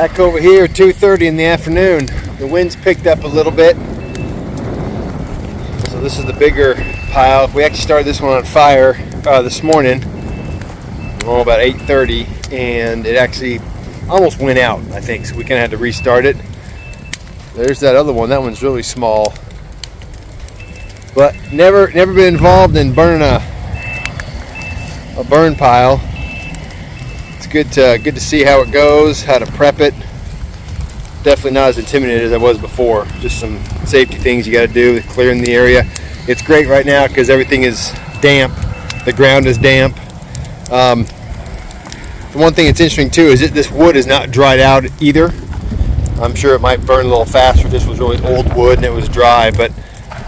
Back over here, 2:30 in the afternoon. The wind's picked up a little bit. So this is the bigger pile. We actually started this one on fire this morning, about 8:30, and it actually almost went out, I think. So we kind of had to restart it. There's that other one. That one's really small. But never been involved in burning a burn pile. It's good to see how it goes, how to prep it. Definitely not as intimidated as I was before. Just some safety things you got to do, clearing the area. It's great right now because everything is damp. The ground is damp. The one thing that's interesting too is that this wood is not dried out either. I'm sure it might burn a little faster if this was really old wood and it was dry, but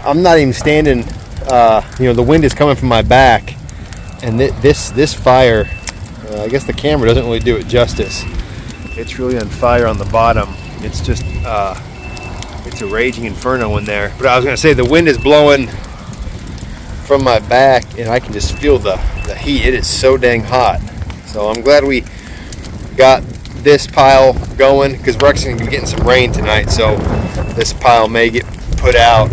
I'm not even standing. The wind is coming from my back, and this fire, I guess the camera doesn't really do it justice. It's really on fire on the bottom. It's just it's a raging inferno in there. But I was going to say, the wind is blowing from my back, and I can just feel the heat. It is so dang hot. So I'm glad we got this pile going, because we're actually going to be getting some rain tonight. So this pile may get put out.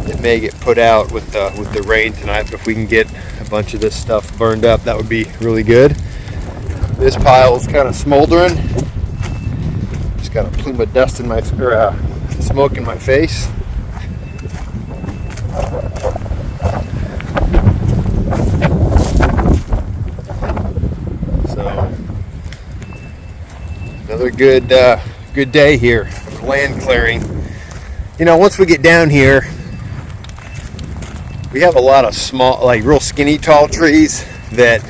It may get put out with the rain tonight, but if we can get a bunch of this stuff burned up, that would be really good. This pile is kind of smoldering. Just got a plume of dust in my, smoke in my face. So another good day here for land clearing. Once we get down here, we have a lot of small, like real skinny tall trees that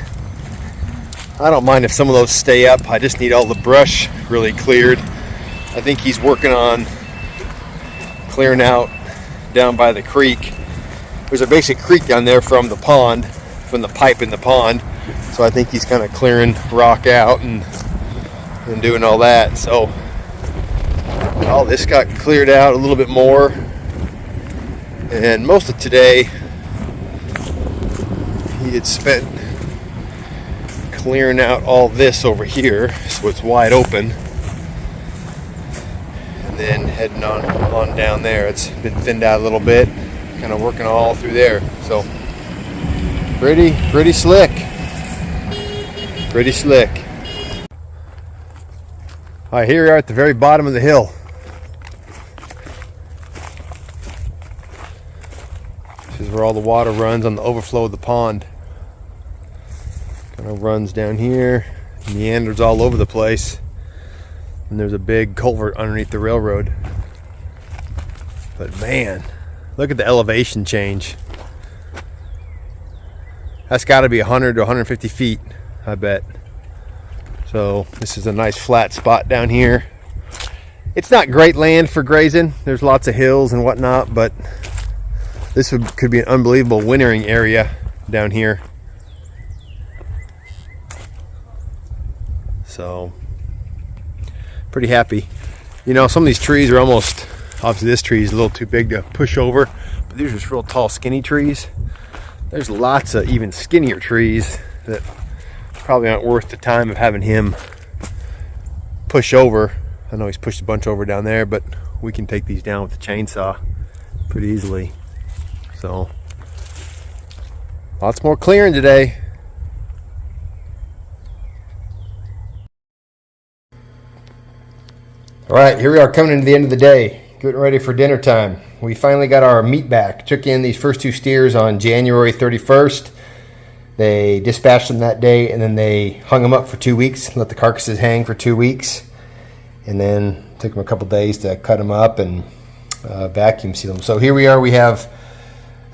I don't mind if some of those stay up. I just need all the brush really cleared. I think he's working on clearing out down by the creek. There's a basic creek down there from the pond, from the pipe in the pond. So I think he's kind of clearing rock out and doing all that. So all this got cleared out a little bit more. And most of today, he had spent clearing out all this over here, so it's wide open, and then heading on down there. It's been thinned out a little bit, kind of working all through there. So pretty slick. All right, here we are at the very bottom of the hill. This is where all the water runs on the overflow of the pond. Kind of runs down here, meanders all over the place, and there's a big culvert underneath the railroad. But man, look at the elevation change. That's got to be 100 to 150 feet, I bet. So this is a nice flat spot down here. It's not great land for grazing. There's lots of hills and whatnot, but this could be an unbelievable wintering area down here. So pretty happy. Some of these trees are almost, obviously this tree is a little too big to push over, but these are just real tall skinny trees. There's lots of even skinnier trees that probably aren't worth the time of having him push over. I know he's pushed a bunch over down there, but we can take these down with the chainsaw pretty easily. So lots more clearing today. All right, here we are coming into the end of the day, getting ready for dinner time. We finally got our meat back. Took in these first two steers on January 31st. They dispatched them that day, and then they hung them up for 2 weeks, let the carcasses hang for 2 weeks, and then took them a couple days to cut them up and vacuum seal them. So here we are. We have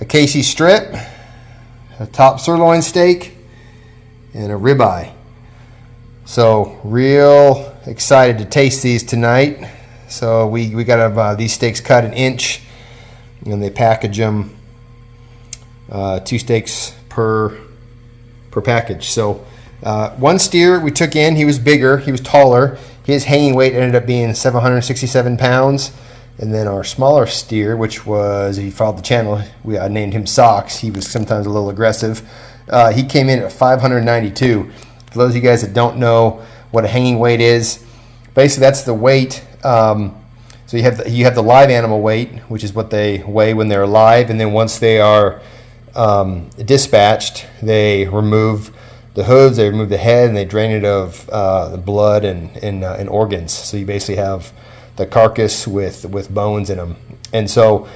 a Casey strip, a top sirloin steak, and a ribeye. So real excited to taste these tonight. So we got these steaks cut 1 inch, and they package them 2 steaks per package. So one steer we took in, he was bigger, he was taller. His hanging weight ended up being 767 pounds. And then our smaller steer, which was, if you followed the channel, I named him Socks. He was sometimes a little aggressive. He came in at 592. For those of you guys that don't know what a hanging weight is. Basically, that's the weight. So you have the live animal weight, which is what they weigh when they're alive, and then once they are dispatched, they remove the hooves, they remove the head, and they drain it of the blood and organs. So you basically have the carcass with bones in them. And so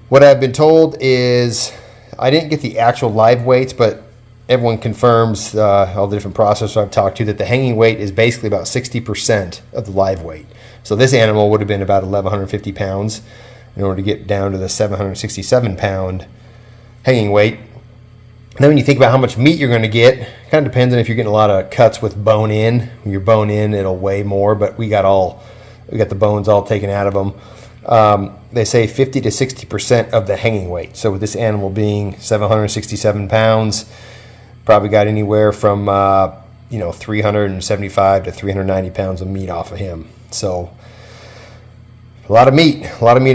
what I've been told is, I didn't get the actual live weights, but everyone confirms, all the different processors I've talked to, that the hanging weight is basically about 60% of the live weight. So this animal would have been about 1,150 pounds in order to get down to the 767 pound hanging weight. And then when you think about how much meat you're going to get, it kind of depends on if you're getting a lot of cuts with bone in. When you're bone in, it'll weigh more, but we got the bones all taken out of them. They say 50 to 60% of the hanging weight. So with this animal being 767 pounds, probably got anywhere from 375 to 390 pounds of meat off of him. So a lot of meat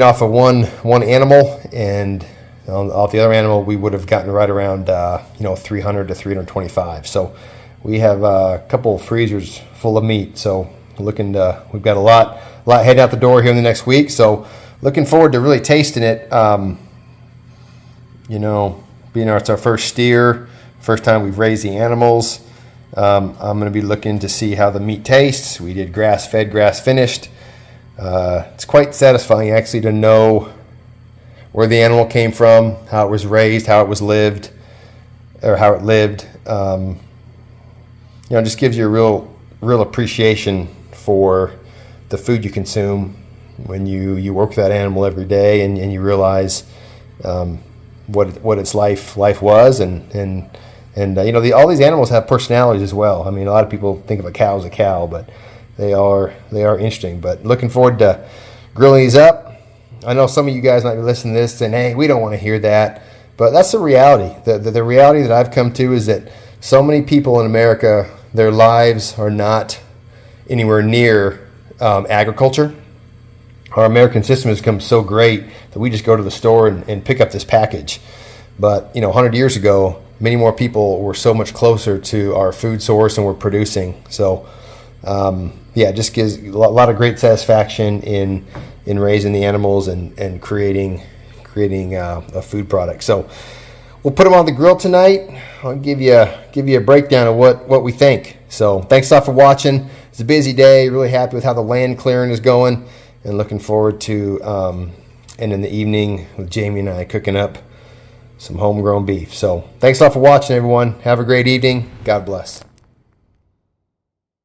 off of one animal, and off the other animal we would have gotten right around 300 to 325. So we have a couple freezers full of meat. So we've got a lot heading out the door here in the next week. So looking forward to really tasting it. Being it's our first steer, first time we've raised the animals. I'm going to be looking to see how the meat tastes. We did grass-fed, grass-finished. It's quite satisfying actually to know where the animal came from, how it was raised, how it lived. Just gives you a real appreciation for the food you consume when you work with that animal every day, and you realize what its life was, and all these animals have personalities as well. I mean, a lot of people think of a cow as a cow, but they are interesting. But looking forward to grilling these up. I know some of you guys might be listening to this saying, hey, we don't want to hear that. But that's the reality. The reality that I've come to is that so many people in America, their lives are not anywhere near agriculture. Our American system has become so great that we just go to the store and pick up this package. But 100 years ago, many more people were so much closer to our food source and were producing. So it just gives a lot of great satisfaction in raising the animals and creating a food product. So we'll put them on the grill tonight. I'll give you a breakdown of what we think. So thanks a lot for watching. It's a busy day. Really happy with how the land clearing is going, and looking forward to and in the evening with Jamie and I cooking up some homegrown beef. So thanks a lot for watching, everyone. Have a great evening. God bless.